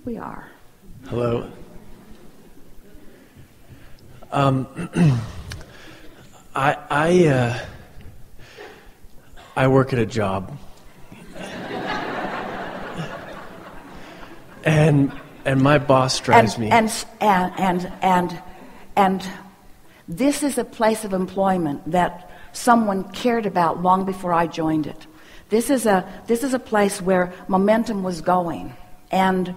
we are. Hello. I work at a job, and my boss drives me. And this is a place of employment that someone cared about long before I joined it. This is a place where momentum was going, and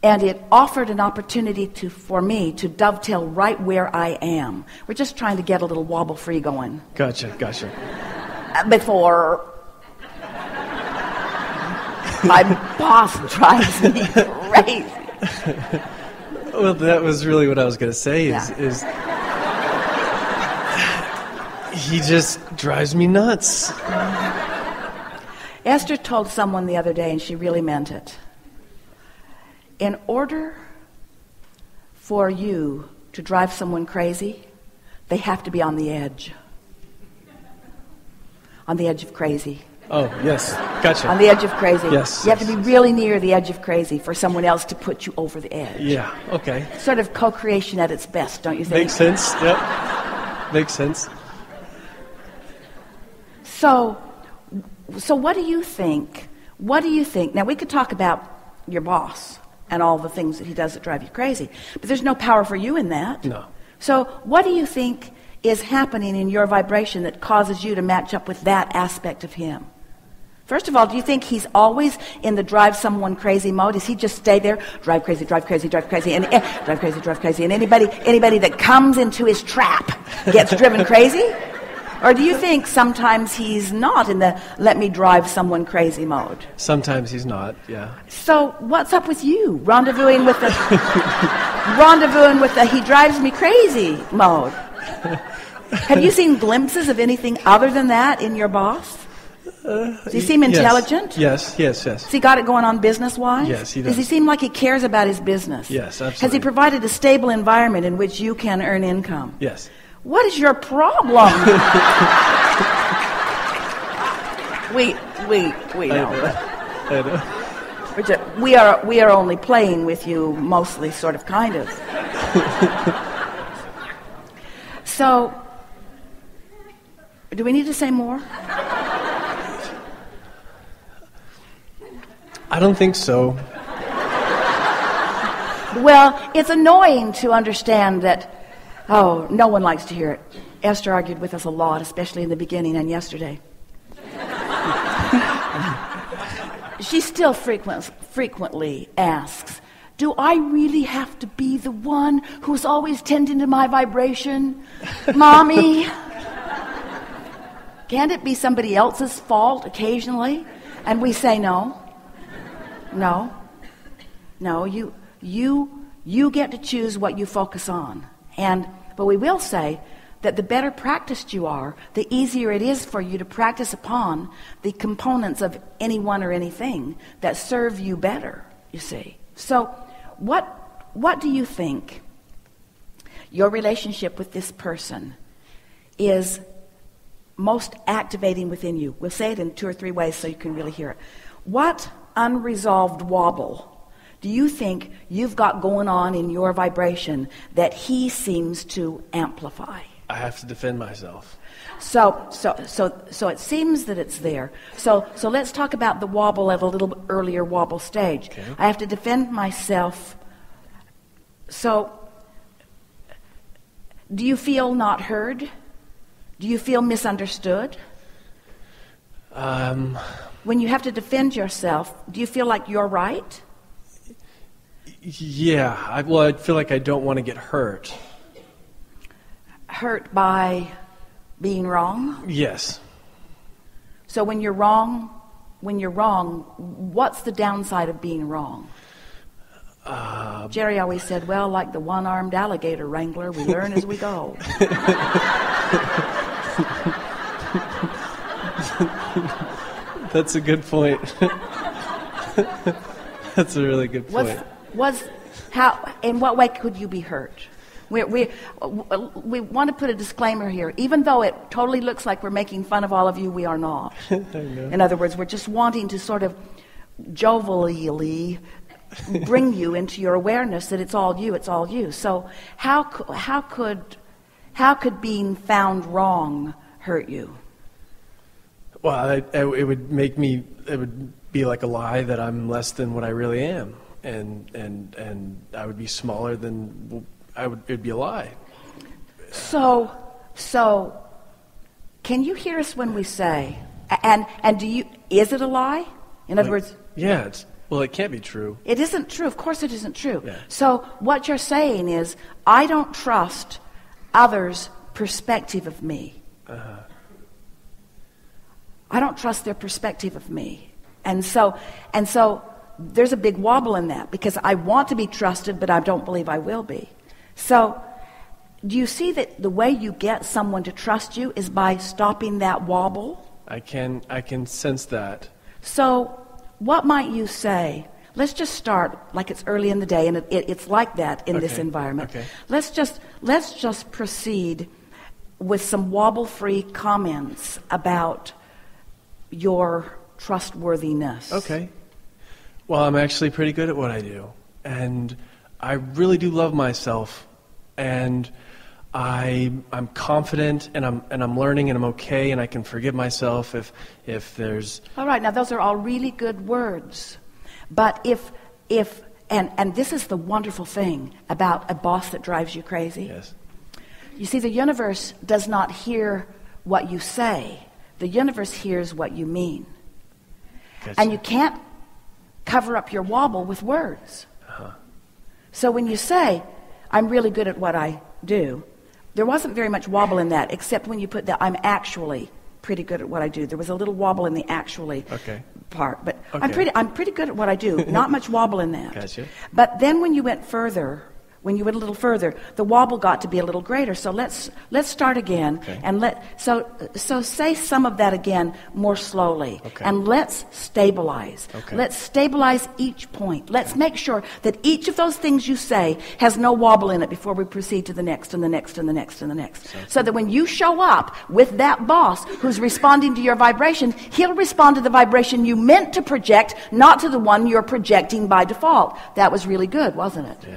it offered an opportunity for me to dovetail right where I am. We're just trying to get a little wobble free going. Gotcha. Before my boss drives me crazy. Well, that was really what I was going to say. Is he just drives me nuts. Esther told someone the other day, and she really meant it. In order for you to drive someone crazy, they have to be on the edge. On the edge of crazy. Oh, yes. Gotcha. On the edge of crazy. Yes. You have to be really near the edge of crazy for someone else to put you over the edge. Yeah, okay. Sort of co-creation at its best, don't you think? Makes sense, yep. Makes sense. So what do you think? What do you think? Now, we could talk about your boss and all the things that he does that drive you crazy, but there's no power for you in that. No. So what do you think is happening in your vibration that causes you to match up with that aspect of him? First of all, do you think he's always in the drive someone crazy mode? Does he just stay there, drive crazy, and drive crazy, and anybody that comes into his trap gets driven crazy? Or do you think sometimes he's not in the let me drive someone crazy mode? Sometimes he's not, yeah. So what's up with you? Rendezvousing with the he drives me crazy mode. Have you seen glimpses of anything other than that in your boss? Does he seem intelligent? Yes. Has he got it going on business-wise? Yes, he does. Does he seem like he cares about his business? Yes, absolutely. Has he provided a stable environment in which you can earn income? Yes. What is your problem? we know. I know. We are only playing with you, mostly, sort of, kind of. So, do we need to say more? I don't think so. Well, it's annoying to understand that. Oh, no one likes to hear it. Esther argued with us a lot, especially in the beginning and yesterday. She still frequently asks, do I really have to be the one who's always tending to my vibration? Mommy? Can't it be somebody else's fault occasionally? And we say no. No, you get to choose what you focus on. But we will say that the better practiced you are, the easier it is for you to practice upon the components of anyone or anything that serve you better, you see. So what do you think your relationship with this person is most activating within you? We'll say it in 2 or 3 ways so you can really hear it. What unresolved wobble do you think you've got going on in your vibration that he seems to amplify? I have to defend myself. So it seems that it's there. So let's talk about the wobble at a little earlier wobble stage. Okay. I have to defend myself. So, do you feel not heard? Do you feel misunderstood? When you have to defend yourself, do you feel like you're right? Yeah, I feel like I don't want to get hurt. Hurt by being wrong? Yes. So when you're wrong, what's the downside of being wrong? Jerry always said, well, like the one-armed alligator wrangler, we learn as we go. That's a good point. That's a really good point. In what way could you be hurt? We want to put a disclaimer here. Even though it totally looks like we're making fun of all of you, we are not. In other words, we're just wanting to sort of jovially bring you into your awareness that it's all you, it's all you. So how could being found wrong hurt you? Well, it would make me. It would be like a lie that I'm less than what I really am, and I would be smaller than I would. It'd be a lie. So, can you hear us when we say? And do you? Is it a lie? In other words, yeah. It can't be true. It isn't true. Of course, it isn't true. Yeah. So what you're saying is, I don't trust others' perspective of me. I don't trust their perspective of me. And so there's a big wobble in that, because I want to be trusted, but I don't believe I will be. So do you see that the way you get someone to trust you is by stopping that wobble? I can sense that. So what might you say? Let's just start like it's early in the day, and it's like that in this environment. Okay. Let's just proceed with some wobble-free comments about your trustworthiness. Okay. Well, I'm actually pretty good at what I do, and I really do love myself, and I'm confident, and I'm learning, and I'm okay, and I can forgive myself if there's. All right. Now those are all really good words, but if and this is the wonderful thing about a boss that drives you crazy. Yes. You see, the universe does not hear what you say. The universe hears what you mean. Gotcha. And you can't cover up your wobble with words. So when you say, I'm really good at what I do, there wasn't very much wobble in that, except when you put that I'm actually pretty good at what I do. There was a little wobble in the actually part. But Okay. I'm pretty good at what I do. Not much wobble in that. Gotcha. But then when you went a little further, the wobble got to be a little greater. So let's start again, Okay. and so say some of that again more slowly, Okay. and let's stabilize. Okay. Let's stabilize each point. Let's make sure that each of those things you say has no wobble in it before we proceed to the next and the next and the next and the next. So that when you show up with that boss who's responding to your vibration, he'll respond to the vibration you meant to project, not to the one you're projecting by default. That was really good, wasn't it? Yeah.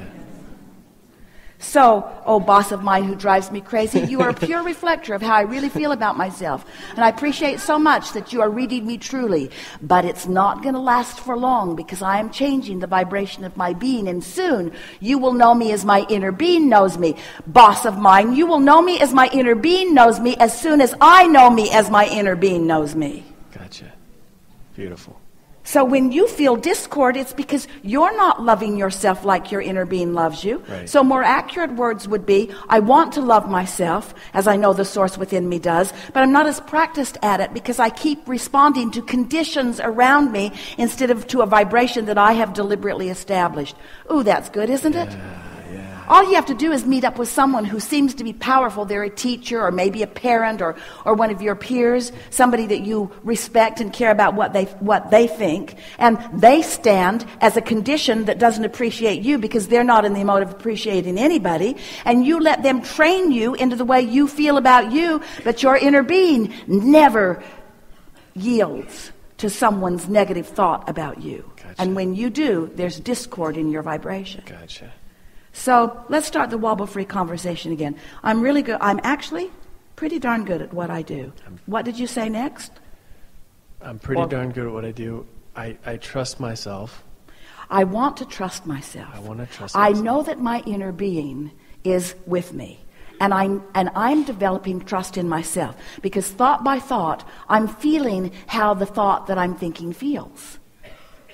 So, oh, boss of mine who drives me crazy, you are a pure reflector of how I really feel about myself. And I appreciate so much that you are reading me truly. But it's not going to last for long, because I am changing the vibration of my being. And soon you will know me as my inner being knows me. Boss of mine, you will know me as my inner being knows me as soon as I know me as my inner being knows me. Gotcha. Beautiful. So when you feel discord, it's because you're not loving yourself like your inner being loves you. Right. So more accurate words would be, I want to love myself, as I know the source within me does, but I'm not as practiced at it because I keep responding to conditions around me instead of to a vibration that I have deliberately established. Ooh, that's good, isn't it? Yeah. All you have to do is meet up with someone who seems to be powerful. They're a teacher, or maybe a parent, or one of your peers, somebody that you respect and care about what they think, and they stand as a condition that doesn't appreciate you because they're not in the mode of appreciating anybody, and you let them train you into the way you feel about you, but your inner being never yields to someone's negative thought about you. Gotcha. And when you do, there's discord in your vibration. Gotcha. So let's start the wobble-free conversation again. I'm really good. I'm actually pretty darn good at what I do. What did you say next? I'm pretty darn good at what I do. I trust myself. I want to trust myself. I want to trust I myself. know that my inner being is with me. And I'm developing trust in myself. Because thought by thought, I'm feeling how the thought that I'm thinking feels.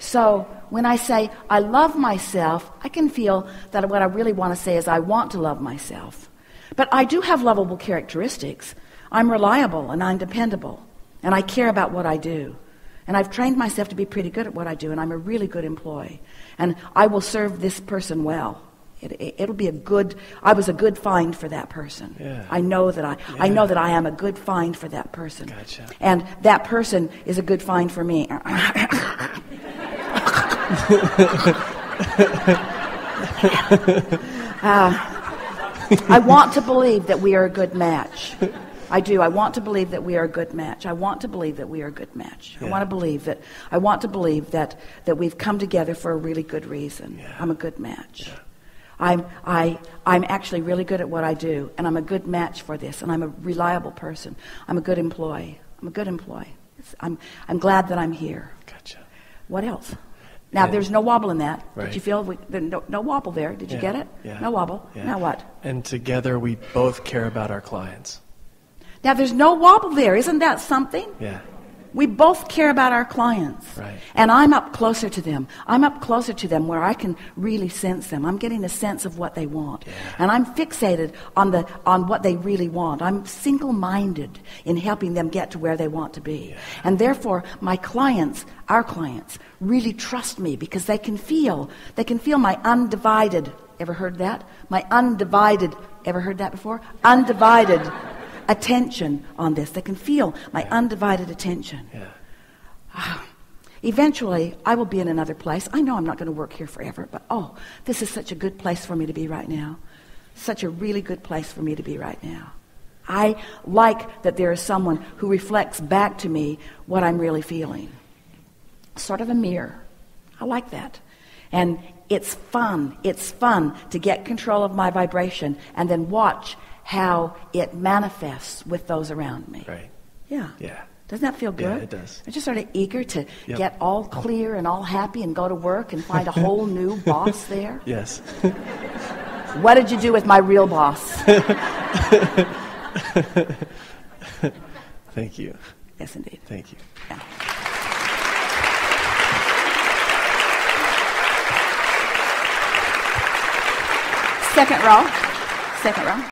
So when I say I love myself, I can feel that what I really want to say is I want to love myself. But I do have lovable characteristics. I'm reliable and I'm dependable. And I care about what I do. And I've trained myself to be pretty good at what I do. And I'm a really good employee. And I will serve this person well. It'll be I was a good find for that person. Yeah. I know that I know that I am a good find for that person. Gotcha. And that person is a good find for me. I want to believe that we are a good match. I do. I want to believe that we are a good match. I want to believe that we are a good match. Yeah. I want to believe that we've come together for a really good reason. Yeah. I'm a good match. Yeah. I'm actually really good at what I do, and I'm a good match for this, and I'm a reliable person. I'm a good employee. I'm glad that I'm here. Gotcha. What else? Now, there's no wobble in that. Right. Did you feel no wobble there? Did you get it? Yeah. No wobble. Yeah. Now what? And together we both care about our clients. Now, there's no wobble there. Isn't that something? Yeah. We both care about our clients. Right. And I'm up closer to them. I'm up closer to them where I can really sense them. I'm getting a sense of what they want. Yeah. And I'm fixated on what they really want. I'm single-minded in helping them get to where they want to be. Yeah. And therefore, my clients, our clients, really trust me because they can feel my undivided, ever heard that? My undivided, ever heard that before? Undivided attention on this. They can feel my undivided attention. Yeah. Eventually, I will be in another place. I know I'm not going to work here forever, but this is such a good place for me to be right now. Such a really good place for me to be right now. I like that there is someone who reflects back to me what I'm really feeling. Sort of a mirror. I like that. And it's fun. It's fun to get control of my vibration and then watch how it manifests with those around me. Right. Yeah. Yeah. Doesn't that feel good? Yeah, it does. I'm just sort of eager to Yep. get all clear and all happy and go to work and find a whole new boss there. Yes. What did you do with my real boss? Thank you. Yes, indeed. Thank you. Yeah. Second row. Second row.